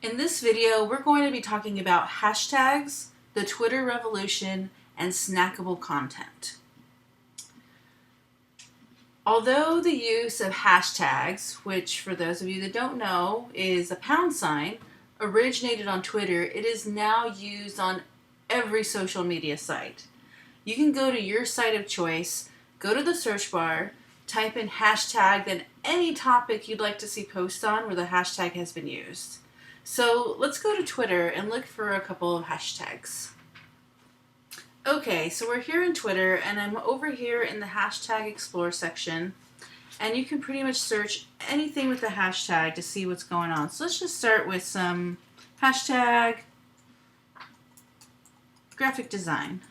In this video, we're going to be talking about hashtags, the Twitter revolution, and snackable content. Although the use of hashtags, which for those of you that don't know is a #, originated on Twitter, it is now used on every social media site. You can go to your site of choice, go to the search bar, type in hashtag, then any topic you'd like to see posts on where the hashtag has been used. So let's go to Twitter and look for a couple of hashtags. Okay, so we're here in Twitter and I'm over here in the hashtag explore section, and you can pretty much search anything with the hashtag to see what's going on. So let's just start with some hashtag graphic design.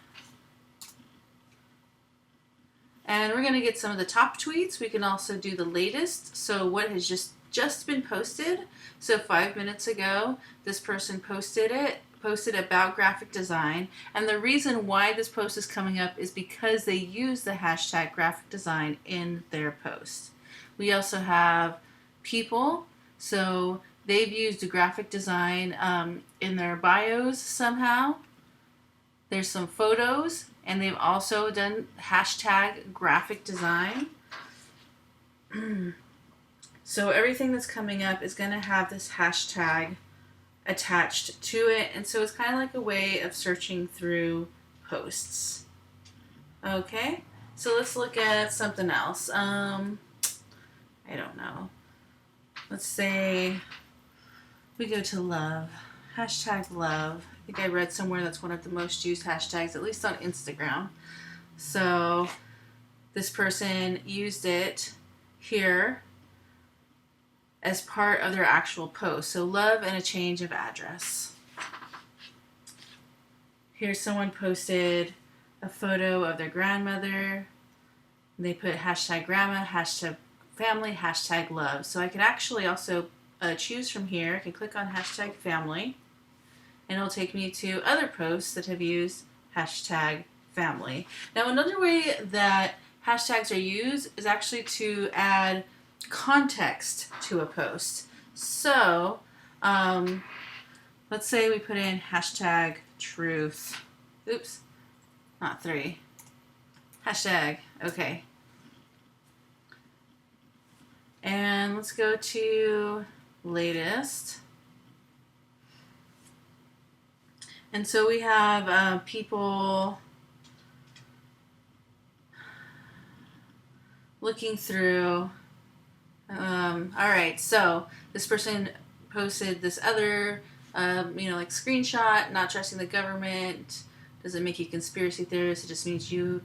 And we're going to get some of the top tweets. We can also do the latest, so what has just been posted. So 5 minutes ago, this person posted about graphic design, and the reason why this post is coming up is because they use the hashtag graphic design in their post. We also have people, so they've used the graphic design in their bios somehow. There's some photos, and they've also done hashtag graphic design. So everything that's coming up is going to have this hashtag attached to it, and so it's kind of like a way of searching through posts. Okay, so let's look at something else. I don't know. Let's say we go to love. Hashtag love. I think I read somewhere that's one of the most used hashtags, at least on Instagram. So this person used it here as part of their actual post. So love and a change of address. Here someone posted a photo of their grandmother. They put hashtag grandma, hashtag family, hashtag love. So I can actually also choose from here. I can click on hashtag family, and it'll take me to other posts that have used hashtag family. Now another way that hashtags are used is actually to add context to a post. So let's say we put in hashtag truth. Oops, not 3. Hashtag, okay. And let's go to latest. And so we have people looking through. All right, so this person posted this other, like screenshot, not trusting the government. Doesn't make you a conspiracy theorist. It just means you've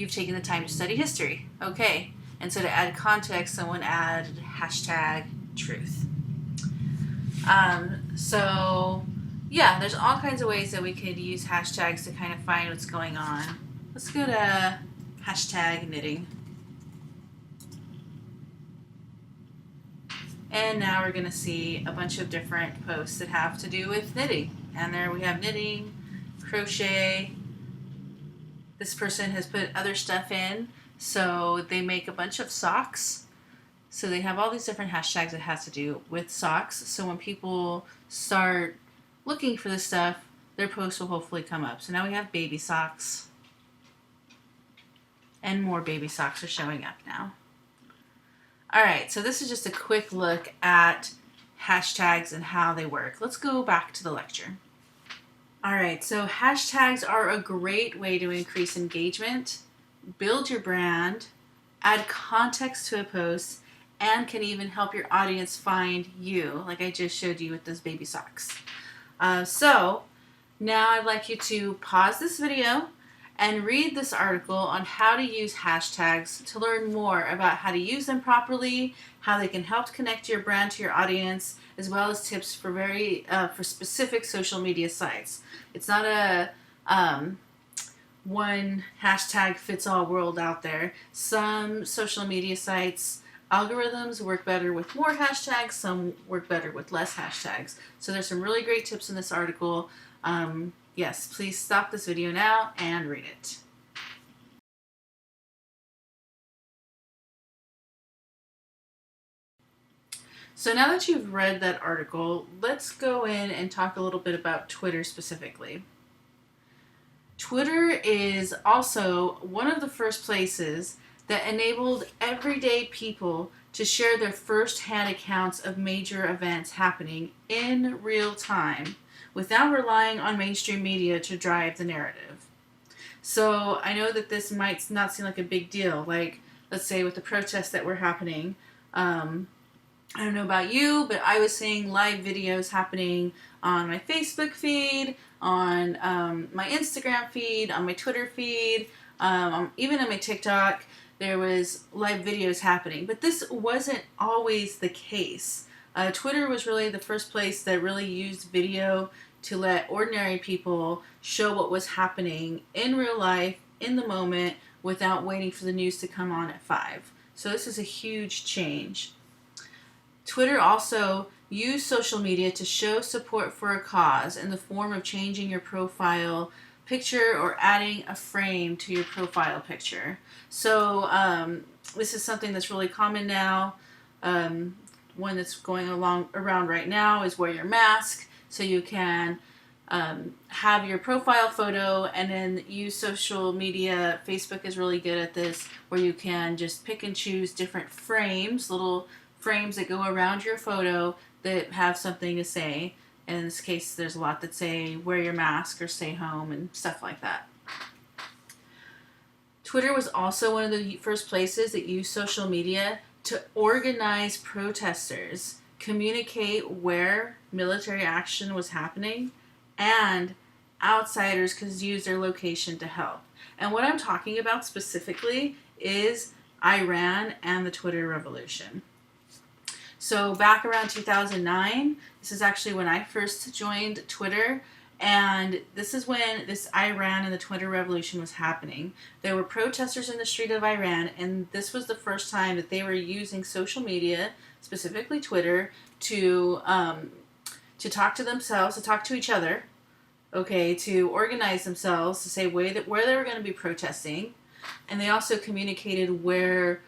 taken the time to study history. Okay, and so to add context, someone added hashtag truth. So yeah, there's all kinds of ways that we could use hashtags to kind of find what's going on. Let's go to hashtag knitting. And now we're going to see a bunch of different posts that have to do with knitting. And there we have knitting, crochet. This person has put other stuff in. So they make a bunch of socks. So they have all these different hashtags that has to do with socks. So when people start looking for this stuff, their post will hopefully come up. So now we have baby socks. And more baby socks are showing up now. Alright, so this is just a quick look at hashtags and how they work. Let's go back to the lecture. Alright, so hashtags are a great way to increase engagement, build your brand, add context to a post, and can even help your audience find you, like I just showed you with those baby socks. So now I'd like you to pause this video and read this article on how to use hashtags to learn more about how to use them properly, how they can help connect your brand to your audience, as well as tips for for specific social media sites. It's not a one hashtag fits all world out there. Some social media sites algorithms work better with more hashtags, some work better with less hashtags. So there's some really great tips in this article. Yes, please stop this video now and read it. So now that you've read that article, let's go in and talk a little bit about Twitter specifically. Twitter is also one of the first places that enabled everyday people to share their first-hand accounts of major events happening in real time without relying on mainstream media to drive the narrative. So I know that this might not seem like a big deal, like let's say with the protests that were happening. I don't know about you, but I was seeing live videos happening on my Facebook feed, on my Instagram feed, on my Twitter feed, even on my TikTok. There was live videos happening, but this wasn't always the case. Twitter was really the first place that really used video to let ordinary people show what was happening in real life, in the moment, without waiting for the news to come on at 5. So this is a huge change. Twitter also used social media to show support for a cause in the form of changing your profile picture or adding a frame to your profile picture. So this is something that's really common now. One that's going around right now is wear your mask, so you can have your profile photo and then use social media. Facebook is really good at this, where you can just pick and choose different frames, little frames that go around your photo that have something to say. In this case, there's a lot that say wear your mask or stay home and stuff like that. Twitter was also one of the first places that used social media to organize protesters, communicate where military action was happening, and outsiders could use their location to help. And what I'm talking about specifically is Iran and the Twitter revolution. So back around 2009, this is actually when I first joined Twitter, and this is when this Iran and the Twitter revolution was happening. There were protesters in the street of Iran, and this was the first time that they were using social media, specifically Twitter, to talk to themselves, to talk to each other, okay, to organize themselves, to say where they were going to be protesting, and they also communicated where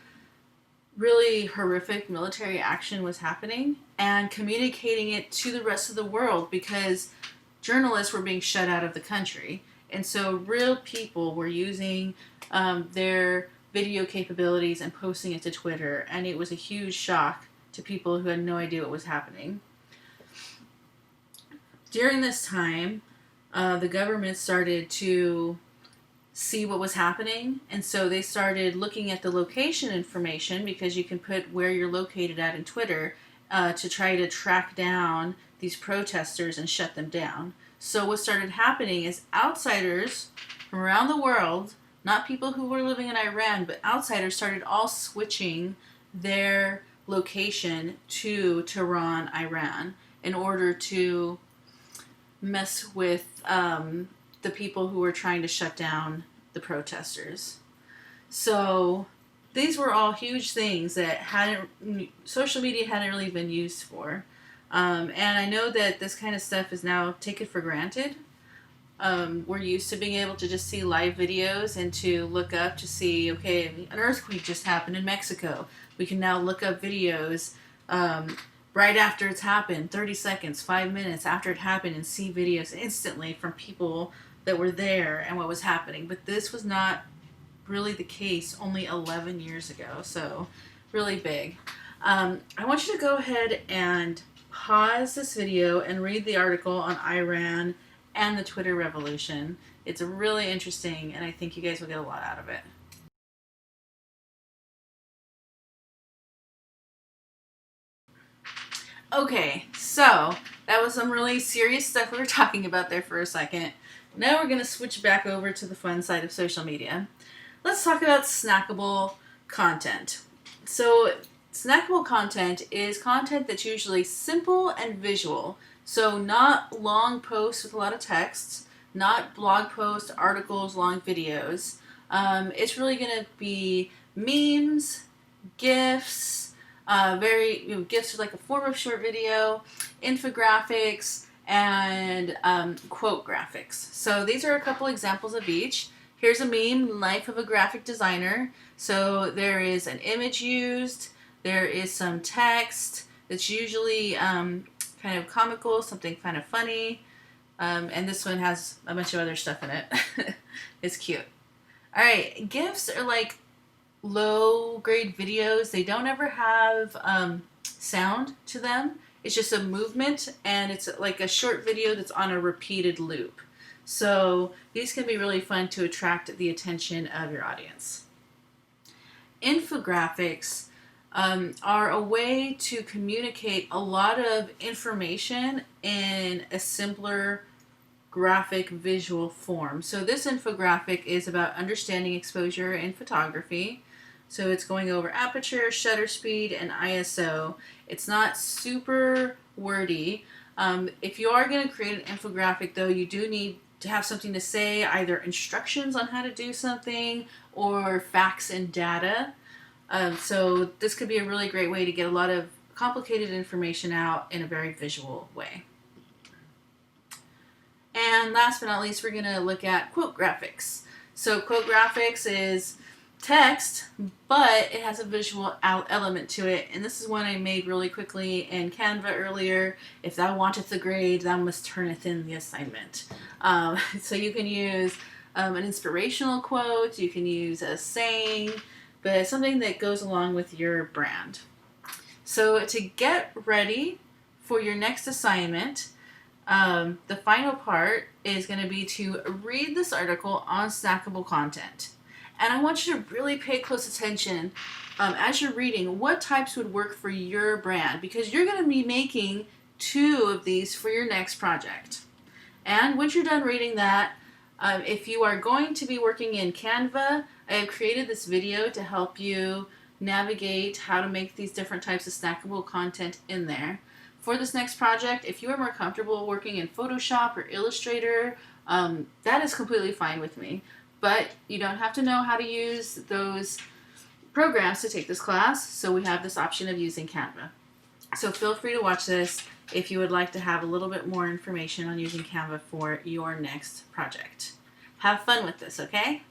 really horrific military action was happening and communicating it to the rest of the world, because journalists were being shut out of the country. And so real people were using their video capabilities and posting it to Twitter, and it was a huge shock to people who had no idea what was happening. During this time, the government started to see what was happening, and so they started looking at the location information, because you can put where you're located at in Twitter to try to track down these protesters and shut them down. So what started happening is outsiders from around the world, not people who were living in Iran, but outsiders started all switching their location to Tehran, Iran, in order to mess with the people who were trying to shut down the protesters. So these were all huge things that social media hadn't really been used for. And I know that this kind of stuff is now taken for granted. We're used to being able to just see live videos and to look up to see, okay, an earthquake just happened in Mexico. We can now look up videos right after it's happened, 30 seconds, 5 minutes after it happened, and see videos instantly from people that were there and what was happening. But this was not really the case only 11 years ago, so really big. I want you to go ahead and pause this video and read the article on Iran and the Twitter revolution. It's really interesting, and I think you guys will get a lot out of it. Okay, so that was some really serious stuff we were talking about there for a second. Now we're going to switch back over to the fun side of social media. Let's talk about snackable content. So snackable content is content that's usually simple and visual. So not long posts with a lot of text, not blog posts, articles, long videos. It's really going to be memes, GIFs, GIFs are like a form of short video, infographics, and quote graphics. So these are a couple examples of each. Here's a meme, life of a graphic designer. So there is an image used, there is some text, It's usually kind of comical, something kind of funny, and this one has a bunch of other stuff in it. It's cute. All right, GIFs are like low grade videos. They don't ever have sound to them. It's just a movement, and it's like a short video that's on a repeated loop. So these can be really fun to attract the attention of your audience. Infographics are a way to communicate a lot of information in a simpler graphic visual form. So this infographic is about understanding exposure in photography. So it's going over aperture, shutter speed, and ISO. It's not super wordy. If you are going to create an infographic, though, you do need to have something to say, either instructions on how to do something or facts and data. So this could be a really great way to get a lot of complicated information out in a very visual way. And last but not least, we're going to look at quote graphics. So quote graphics is text, but it has a visual element to it. And this is one I made really quickly in Canva earlier. If thou wanteth the grade, thou must turneth in the assignment. So you can use an inspirational quote, you can use a saying, but something that goes along with your brand. So to get ready for your next assignment, the final part is going to be to read this article on Snackable Content. And I want you to really pay close attention as you're reading what types would work for your brand, because you're going to be making 2 of these for your next project. And once you're done reading that, if you are going to be working in Canva, I have created this video to help you navigate how to make these different types of snackable content in there. For this next project, if you are more comfortable working in Photoshop or Illustrator, that is completely fine with me. But you don't have to know how to use those programs to take this class, so we have this option of using Canva. So feel free to watch this if you would like to have a little bit more information on using Canva for your next project. Have fun with this, okay?